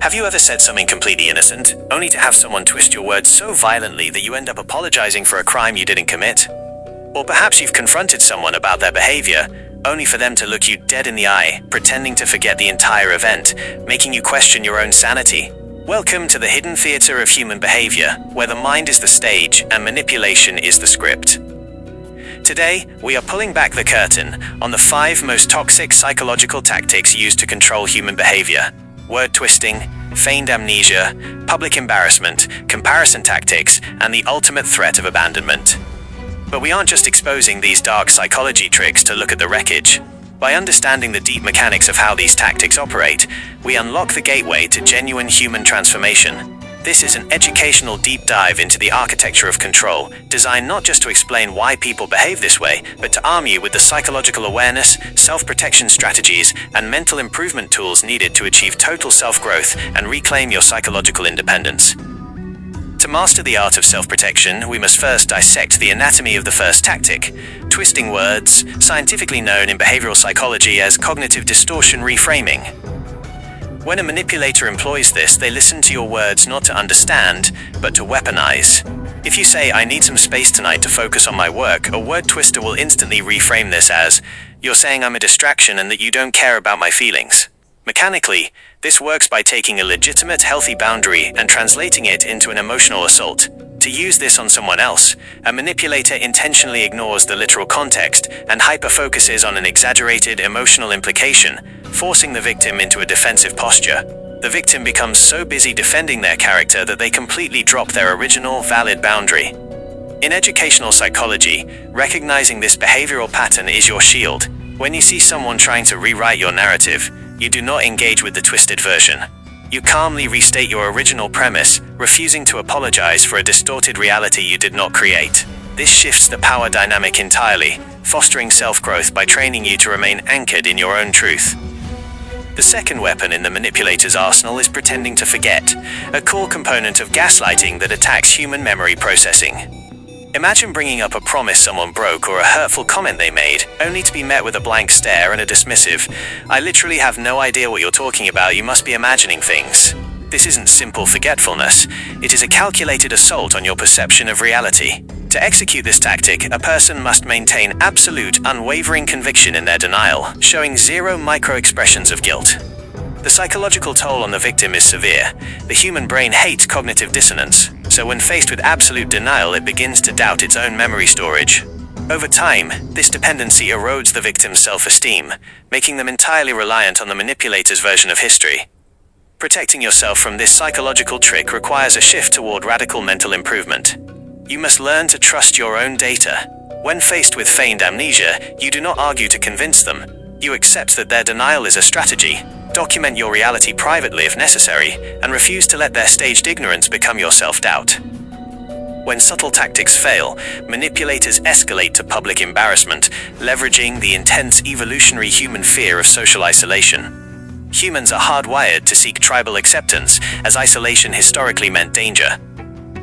Have you ever said something completely innocent, only to have someone twist your words so violently that you end up apologizing for a crime you didn't commit? Or perhaps you've confronted someone about their behavior, only for them to look you dead in the eye, pretending to forget the entire event, making you question your own sanity. Welcome to the hidden theater of human behavior, where the mind is the stage and manipulation is the script. Today, we are pulling back the curtain on the 5 most toxic psychological tactics used to control human behavior: word twisting, feigned amnesia, public embarrassment, comparison tactics, and the ultimate threat of abandonment. But we aren't just exposing these dark psychology tricks to look at the wreckage. By understanding the deep mechanics of how these tactics operate, we unlock the gateway to genuine human transformation. This is an educational deep dive into the architecture of control, designed not just to explain why people behave this way, but to arm you with the psychological awareness, self-protection strategies, and mental improvement tools needed to achieve total self-growth and reclaim your psychological independence. To master the art of self-protection, we must first dissect the anatomy of the first tactic: twisting words, scientifically known in behavioral psychology as cognitive distortion reframing. When a manipulator employs this, they listen to your words not to understand, but to weaponize. If you say, "I need some space tonight to focus on my work," a word twister will instantly reframe this as, "You're saying I'm a distraction and that you don't care about my feelings." Mechanically, this works by taking a legitimate, healthy boundary and translating it into an emotional assault. To use this on someone else, a manipulator intentionally ignores the literal context and hyper-focuses on an exaggerated emotional implication, forcing the victim into a defensive posture. The victim becomes so busy defending their character that they completely drop their original, valid boundary. In educational psychology, recognizing this behavioral pattern is your shield. When you see someone trying to rewrite your narrative, you do not engage with the twisted version. You calmly restate your original premise, refusing to apologize for a distorted reality you did not create. This shifts the power dynamic entirely, fostering self-growth by training you to remain anchored in your own truth. The second weapon in the manipulator's arsenal is pretending to forget, a core component of gaslighting that attacks human memory processing. Imagine bringing up a promise someone broke or a hurtful comment they made, only to be met with a blank stare and a dismissive, "I literally have no idea what you're talking about, you must be imagining things." This isn't simple forgetfulness, it is a calculated assault on your perception of reality. To execute this tactic, a person must maintain absolute, unwavering conviction in their denial, showing zero micro-expressions of guilt. The psychological toll on the victim is severe. The human brain hates cognitive dissonance, so when faced with absolute denial, it begins to doubt its own memory storage. Over time, this dependency erodes the victim's self-esteem, making them entirely reliant on the manipulator's version of history. Protecting yourself from this psychological trick requires a shift toward radical mental improvement. You must learn to trust your own data. When faced with feigned amnesia, you do not argue to convince them. You accept that their denial is a strategy, document your reality privately if necessary, and refuse to let their staged ignorance become your self-doubt. When subtle tactics fail, manipulators escalate to public embarrassment, leveraging the intense evolutionary human fear of social isolation. Humans are hardwired to seek tribal acceptance, as isolation historically meant danger.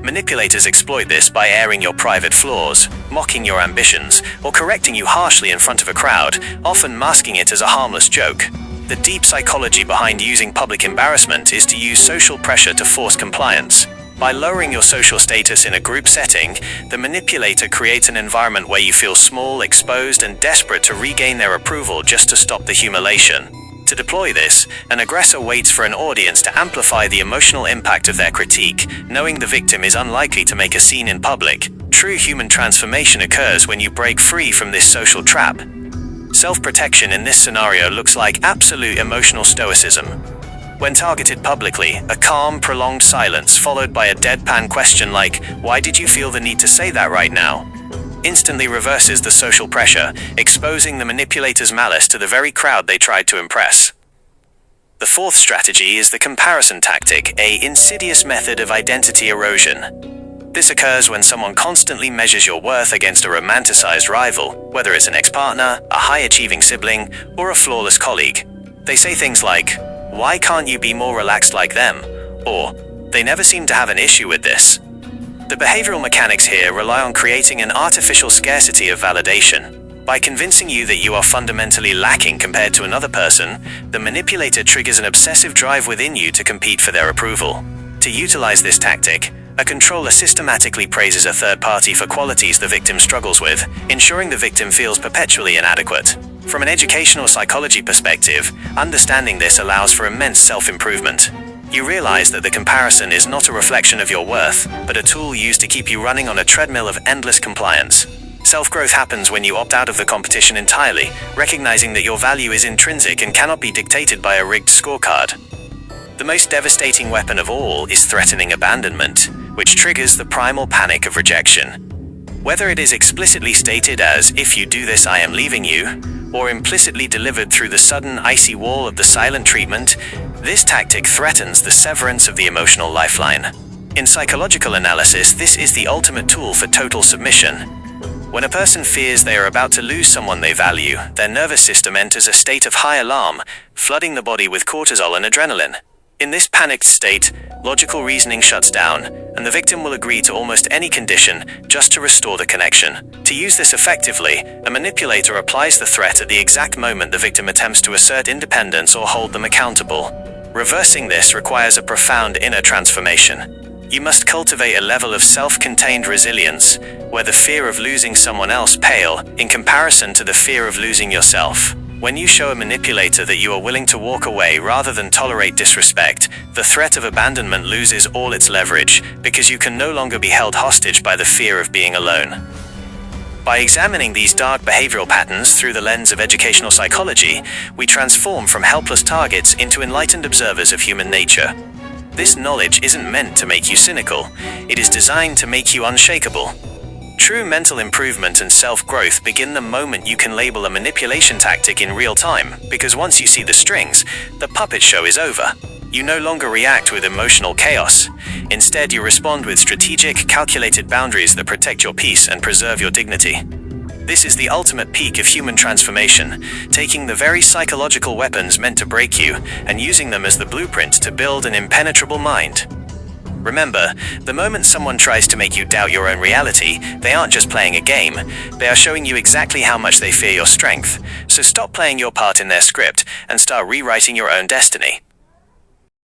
Manipulators exploit this by airing your private flaws, mocking your ambitions, or correcting you harshly in front of a crowd, often masking it as a harmless joke. The deep psychology behind using public embarrassment is to use social pressure to force compliance. By lowering your social status in a group setting, the manipulator creates an environment where you feel small, exposed, and desperate to regain their approval just to stop the humiliation. To deploy this, an aggressor waits for an audience to amplify the emotional impact of their critique, knowing the victim is unlikely to make a scene in public. True human transformation occurs when you break free from this social trap. Self-protection in this scenario looks like absolute emotional stoicism. When targeted publicly, a calm, prolonged silence followed by a deadpan question like, "Why did you feel the need to say that right now?" instantly reverses the social pressure, exposing the manipulator's malice to the very crowd they tried to impress. The fourth strategy is the comparison tactic, an insidious method of identity erosion. This occurs when someone constantly measures your worth against a romanticized rival, whether it's an ex-partner, a high-achieving sibling, or a flawless colleague. They say things like, "Why can't you be more relaxed like them?" Or, "They never seem to have an issue with this." The behavioral mechanics here rely on creating an artificial scarcity of validation. By convincing you that you are fundamentally lacking compared to another person, the manipulator triggers an obsessive drive within you to compete for their approval. To utilize this tactic, a controller systematically praises a third party for qualities the victim struggles with, ensuring the victim feels perpetually inadequate. From an educational psychology perspective, understanding this allows for immense self-improvement. You realize that the comparison is not a reflection of your worth, but a tool used to keep you running on a treadmill of endless compliance. Self-growth happens when you opt out of the competition entirely, recognizing that your value is intrinsic and cannot be dictated by a rigged scorecard. The most devastating weapon of all is threatening abandonment, which triggers the primal panic of rejection. Whether it is explicitly stated as, "If you do this, I am leaving you," or implicitly delivered through the sudden icy wall of the silent treatment, this tactic threatens the severance of the emotional lifeline. In psychological analysis, this is the ultimate tool for total submission. When a person fears they are about to lose someone they value, their nervous system enters a state of high alarm, flooding the body with cortisol and adrenaline. In this panicked state, logical reasoning shuts down, and the victim will agree to almost any condition just to restore the connection. To use this effectively, a manipulator applies the threat at the exact moment the victim attempts to assert independence or hold them accountable. Reversing this requires a profound inner transformation. You must cultivate a level of self-contained resilience, where the fear of losing someone else pale in comparison to the fear of losing yourself. When you show a manipulator that you are willing to walk away rather than tolerate disrespect, the threat of abandonment loses all its leverage, because you can no longer be held hostage by the fear of being alone. By examining these dark behavioral patterns through the lens of educational psychology, we transform from helpless targets into enlightened observers of human nature. This knowledge isn't meant to make you cynical, it is designed to make you unshakable. True mental improvement and self-growth begin the moment you can label a manipulation tactic in real time, because once you see the strings, the puppet show is over. You no longer react with emotional chaos. Instead, you respond with strategic, calculated boundaries that protect your peace and preserve your dignity. This is the ultimate peak of human transformation, taking the very psychological weapons meant to break you and using them as the blueprint to build an impenetrable mind. Remember, the moment someone tries to make you doubt your own reality, they aren't just playing a game, they are showing you exactly how much they fear your strength. So stop playing your part in their script and start rewriting your own destiny.